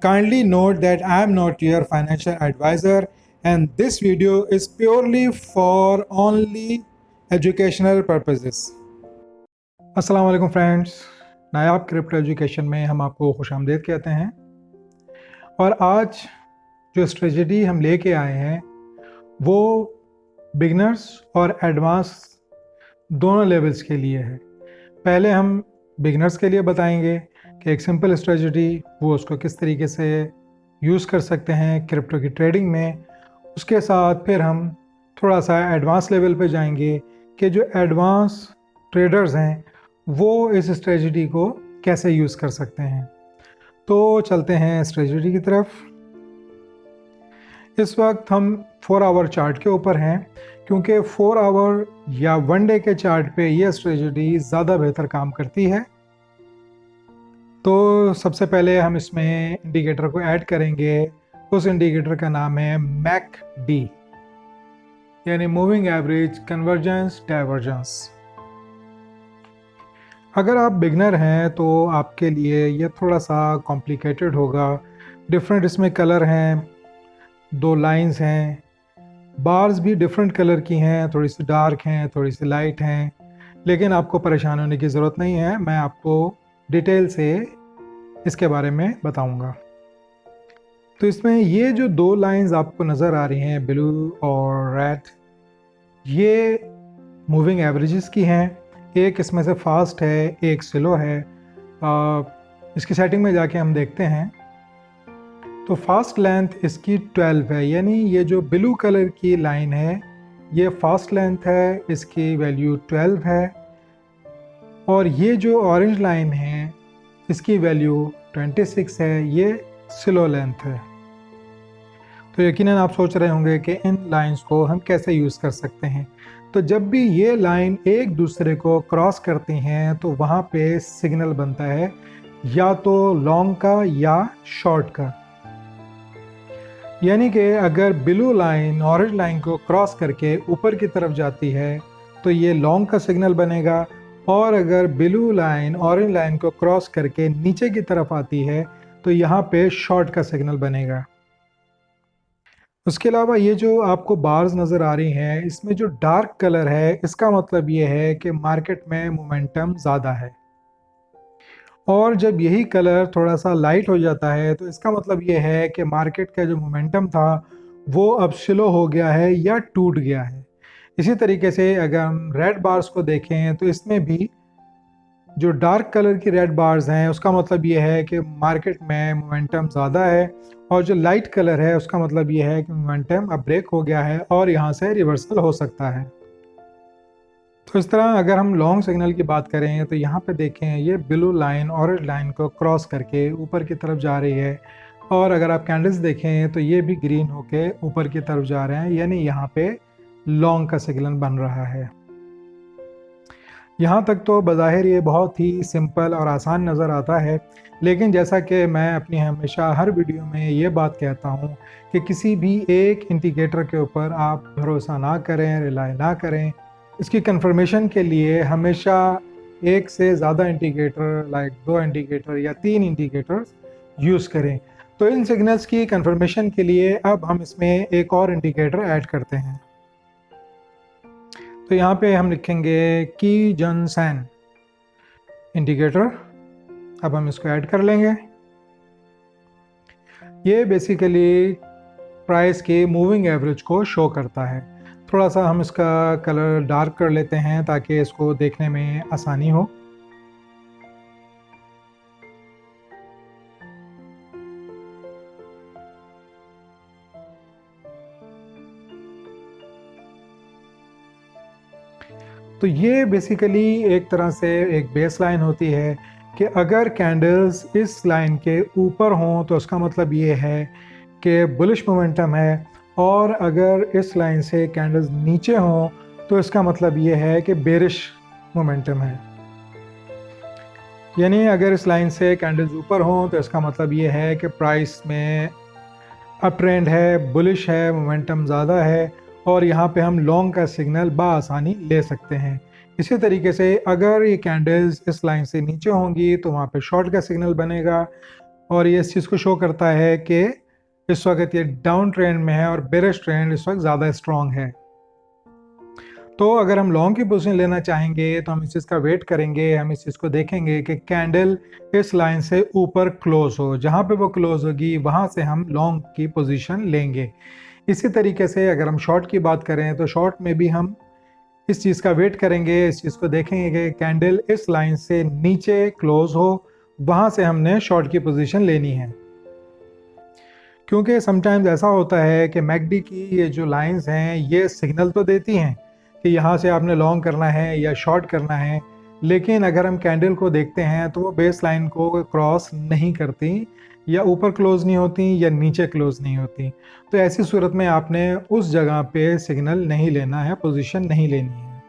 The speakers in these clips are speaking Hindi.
Kindly note that I am not your financial advisor and this video is purely for only educational purposes. अस्सलाम वालेकुम फ्रेंड्स, नायाब क्रिप्टो एजुकेशन में हम आपको खुशामदीद कहते हैं। और आज जो स्ट्रेटजी हम लेके आए हैं वो बिगनर्स और एडवांस दोनों लेवल्स के लिए है। पहले हम बिगनर्स के लिए बताएंगे कि एक सिंपल स्ट्रेटजी वो उसको किस तरीके से यूज़ कर सकते हैं क्रिप्टो की ट्रेडिंग में। उसके साथ फिर हम थोड़ा सा एडवांस लेवल पे जाएंगे कि जो एडवांस ट्रेडर्स हैं वो इस स्ट्रेटजी को कैसे यूज़ कर सकते हैं। तो चलते हैं स्ट्रेटजी की तरफ। इस वक्त हम 4 आवर चार्ट के ऊपर हैं क्योंकि 4 आवर या 1 डे के चार्ट पे ये स्ट्रेटजी ज़्यादा बेहतर काम करती है। तो सबसे पहले हम इसमें इंडिकेटर को ऐड करेंगे। उस इंडिकेटर का नाम है MACD यानी मूविंग एवरेज कन्वर्जेंस डाइवर्जेंस। अगर आप बिगनर हैं तो आपके लिए ये थोड़ा सा कॉम्प्लिकेटेड होगा। डिफरेंट इसमें कलर हैं, 2 लाइंस हैं, बार्स भी डिफरेंट कलर की हैं, थोड़ी सी डार्क हैं, थोड़ी सी लाइट हैं, लेकिन आपको परेशान होने की ज़रूरत नहीं है। मैं आपको डिटेल से इसके बारे में बताऊंगा। तो इसमें ये जो 2 लाइंस आपको नज़र आ रही हैं, ब्लू और रेड, ये मूविंग एवरेजेस की हैं। एक इसमें से फास्ट है, एक स्लो है। इसकी सेटिंग में जाके हम देखते हैं तो फास्ट लेंथ इसकी 12 है, यानी ये जो ब्लू कलर की लाइन है ये फास्ट लेंथ है, इसकी वैल्यू 12 है। और ये जो ऑरेंज लाइन है इसकी वैल्यू 26 है, ये स्लो लेंथ है। तो यकीनन आप सोच रहे होंगे कि इन लाइंस को हम कैसे यूज़ कर सकते हैं। तो जब भी ये लाइन एक दूसरे को क्रॉस करती हैं तो वहाँ पे सिग्नल बनता है या तो लॉन्ग का या शॉर्ट का। यानी कि अगर ब्लू लाइन ऑरेंज लाइन को क्रॉस करके ऊपर की तरफ जाती है तो ये लॉन्ग का सिग्नल बनेगा, और अगर ब्लू लाइन ऑरेंज लाइन को क्रॉस करके नीचे की तरफ आती है तो यहाँ पे शॉर्ट का सिग्नल बनेगा। उसके अलावा ये जो आपको बार्स नज़र आ रही हैं इसमें जो डार्क कलर है इसका मतलब ये है कि मार्केट में मोमेंटम ज़्यादा है, और जब यही कलर थोड़ा सा लाइट हो जाता है तो इसका मतलब ये है कि मार्केट का जो मोमेंटम था वो अब स्लो हो गया है या टूट गया है। इसी तरीके से अगर हम रेड बार्स को देखें तो इसमें भी जो डार्क कलर की रेड बार्स हैं उसका मतलब ये है कि मार्केट में मोमेंटम ज़्यादा है, और जो लाइट कलर है उसका मतलब ये है कि मोमेंटम अब ब्रेक हो गया है और यहाँ से रिवर्सल हो सकता है। तो इस तरह अगर हम लॉन्ग सिग्नल की बात करें तो यहाँ पे देखें ये ब्लू लाइन ऑरेंज लाइन को क्रॉस करके ऊपर की तरफ जा रही है, और अगर आप कैंडल्स देखें तो ये भी ग्रीन होके ऊपर की तरफ जा रहे हैं, यानी यहाँ पे लॉन्ग का सिग्नल बन रहा है। यहाँ तक तो बज़ाहिर ये बहुत ही सिंपल और आसान नज़र आता है, लेकिन जैसा कि मैं अपनी हमेशा हर वीडियो में ये बात कहता हूँ कि किसी भी एक इंडिकेटर के ऊपर आप भरोसा ना करें, रिलाई ना करें। इसकी कंफर्मेशन के लिए हमेशा एक से ज़्यादा इंडिकेटर लाइक 2 इंडिकेटर या 3 इंडिकेटर्स यूज़ करें। तो इन सिग्नल्स की कंफर्मेशन के लिए अब हम इसमें एक और इंडिकेटर ऐड करते हैं। तो यहाँ पे हम लिखेंगे की-जन-सेन इंडिकेटर। अब हम इसको ऐड कर लेंगे। ये बेसिकली प्राइस के मूविंग एवरेज को शो करता है। थोड़ा सा हम इसका कलर डार्क कर लेते हैं ताकि इसको देखने में आसानी हो। तो ये बेसिकली एक तरह से एक बेस लाइन होती है कि अगर कैंडल्स इस लाइन के ऊपर हों तो उसका मतलब ये है कि बुलिश मोमेंटम है, और अगर इस लाइन से कैंडल्स नीचे हों तो इसका मतलब ये है कि बेरिश मोमेंटम है। यानी अगर इस लाइन से कैंडल्स ऊपर हों तो इसका मतलब ये है कि प्राइस में अप ट्रेंड है, बुलिश है, मोमेंटम ज़्यादा है, और यहाँ पे हम लॉन्ग का सिग्नल बआसानी ले सकते हैं। इसी तरीके से अगर ये कैंडल्स इस लाइन से नीचे होंगी तो वहाँ पे शॉर्ट का सिग्नल बनेगा, और ये इस चीज़ को शो करता है कि इस वक्त ये डाउन ट्रेंड में है और बेरिश ट्रेंड इस वक्त ज़्यादा स्ट्रॉन्ग है। तो अगर हम लॉन्ग की पोजीशन लेना चाहेंगे तो हम इस चीज़ का वेट करेंगे, हम इस चीज़ को देखेंगे कि कैंडल इस लाइन से ऊपर क्लोज हो, जहाँ पे वो क्लोज होगी वहाँ से हम लॉन्ग की पोजीशन लेंगे। इसी तरीके से अगर हम शॉर्ट की बात करें तो शॉर्ट में भी हम इस चीज़ का वेट करेंगे, इस चीज़ को देखेंगे कि कैंडल इस लाइन से नीचे क्लोज हो, वहाँ से हमने शॉर्ट की पोजीशन लेनी है। क्योंकि समटाइम्स ऐसा होता है कि मैकडी की ये जो लाइंस हैं ये सिग्नल तो देती हैं कि यहाँ से आपने लॉन्ग करना है या शॉर्ट करना है, लेकिन अगर हम कैंडल को देखते हैं तो वो बेस लाइन को क्रॉस नहीं करती, या ऊपर क्लोज नहीं होती या नीचे क्लोज नहीं होती। तो ऐसी सूरत में आपने उस जगह पे सिग्नल नहीं लेना है, पोजीशन नहीं लेनी है।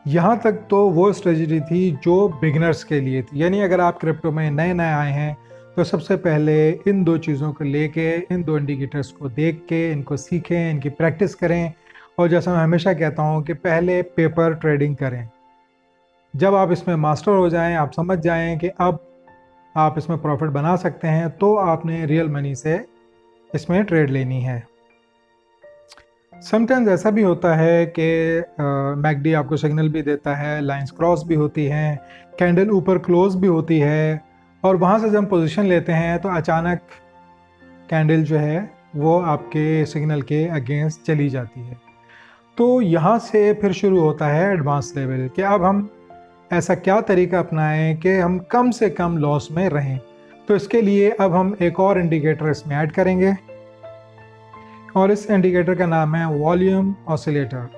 यहाँ तक तो वो स्ट्रेटजी थी जो बिगिनर्स के लिए थी, यानी अगर आप क्रिप्टो में नए नए आए हैं तो सबसे पहले इन दो चीज़ों को लेके, इन दो इंडिकेटर्स को देख के इनको सीखें, इनकी प्रैक्टिस करें। और जैसा मैं हमेशा कहता हूँ कि पहले पेपर ट्रेडिंग करें। जब आप इसमें मास्टर हो जाएं, आप समझ जाएं कि अब आप इसमें प्रॉफिट बना सकते हैं, तो आपने रियल मनी से इसमें ट्रेड लेनी है। समटाइम्स ऐसा भी होता है कि मैकडी आपको सिग्नल भी देता है, लाइंस क्रॉस भी होती हैं, कैंडल ऊपर क्लोज भी होती है, और वहाँ से जब हम पोजीशन लेते हैं तो अचानक कैंडल जो है वो आपके सिग्नल के अगेंस्ट चली जाती है। तो यहाँ से फिर शुरू होता है एडवांस लेवल कि अब हम ऐसा क्या तरीका अपनाएं कि हम कम से कम लॉस में रहें। तो इसके लिए अब हम एक और इंडिकेटर इसमें ऐड करेंगे, और इस इंडिकेटर का नाम है वॉल्यूम ऑसिलेटर।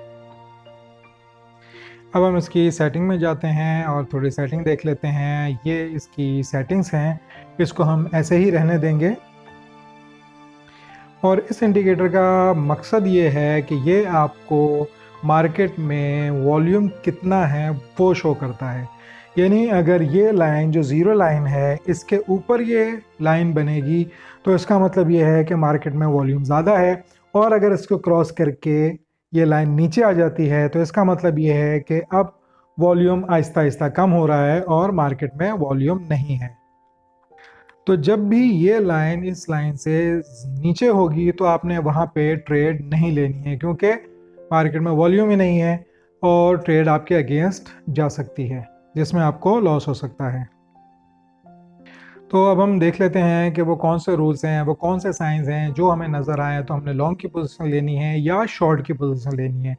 अब हम इसकी सेटिंग में जाते हैं और थोड़ी सेटिंग देख लेते हैं। ये इसकी सेटिंग्स हैं, इसको हम ऐसे ही रहने देंगे। और इस इंडिकेटर का मकसद ये है कि ये आपको मार्केट में वॉल्यूम कितना है वो शो करता है। यानी अगर ये लाइन जो ज़ीरो लाइन है इसके ऊपर ये लाइन बनेगी तो इसका मतलब ये है कि मार्केट में वॉल्यूम ज़्यादा है, और अगर इसको क्रॉस करके ये लाइन नीचे आ जाती है तो इसका मतलब ये है कि अब वॉल्यूम आहिस्ता आहिस्ता कम हो रहा है और मार्केट में वॉल्यूम नहीं है। तो जब भी ये लाइन इस लाइन से नीचे होगी तो आपने वहाँ पे ट्रेड नहीं लेनी है, क्योंकि मार्केट में वॉल्यूम ही नहीं है और ट्रेड आपके अगेंस्ट जा सकती है, जिसमें आपको लॉस हो सकता है। तो अब हम देख लेते हैं कि वो कौन से रूल्स हैं, वो कौन से साइंस हैं जो हमें नज़र आए तो हमने लॉन्ग की पोजीशन लेनी है या शॉर्ट की पोजीशन लेनी है।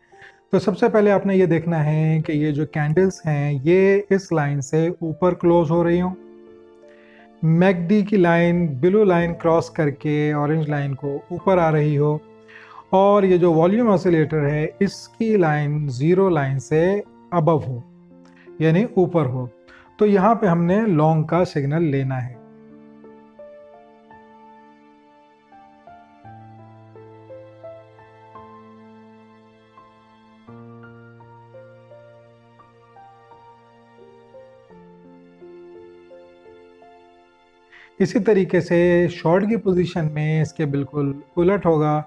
तो सबसे पहले आपने ये देखना है कि ये जो कैंडल्स हैं ये इस लाइन से ऊपर क्लोज हो रही हों, मैकडी की लाइन ब्लू लाइन क्रॉस करके ऑरेंज लाइन को ऊपर आ रही हो, और ये जो वॉल्यूम ऑसिलेटर है इसकी लाइन ज़ीरो लाइन से अबव हो, यानी ऊपर हो। तो यहाँ पे हमने लॉन्ग का सिग्नल लेना है। इसी तरीके से शॉर्ट की पोजीशन में इसके बिल्कुल उलट होगा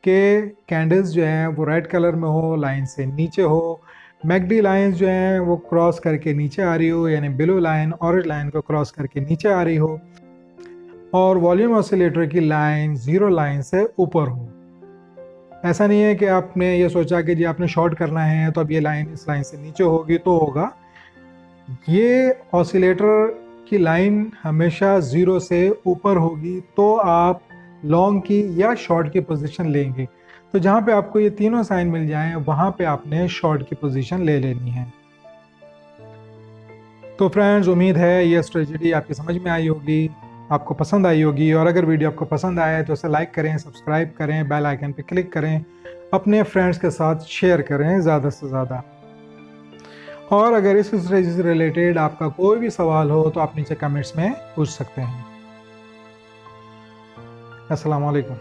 कि कैंडल्स जो हैं वो रेड कलर में हो, लाइन से नीचे हो, मैकडी लाइंस जो हैं वो क्रॉस करके नीचे आ रही हो, यानी ब्लू लाइन ऑरेंज लाइन को क्रॉस करके नीचे आ रही हो, और वॉल्यूम ऑसिलेटर की लाइन ज़ीरो लाइन से ऊपर हो। ऐसा नहीं है कि आपने ये सोचा कि जी आपने शॉर्ट करना है तो अब ये लाइन इस लाइन से नीचे होगी तो होगा। ये ऑसिलेटर की लाइन हमेशा ज़ीरो से ऊपर होगी तो आप लॉन्ग की या शॉर्ट की पोजीशन लेंगे। तो जहाँ पे आपको ये तीनों साइन मिल जाएं वहाँ पे आपने शॉर्ट की पोजीशन ले लेनी है। तो फ्रेंड्स, उम्मीद है ये स्ट्रेटजी आपकी समझ में आई होगी, आपको पसंद आई होगी। और अगर वीडियो आपको पसंद आए तो इसे लाइक करें, सब्सक्राइब करें, बेल आइकन पे क्लिक करें, अपने फ्रेंड्स के साथ शेयर करें ज़्यादा से ज़्यादा। और अगर इस स्ट्रेटजी से रिलेटेड आपका कोई भी सवाल हो तो आप नीचे कमेंट्स में पूछ सकते हैं। अस्सलाम वालेकुम।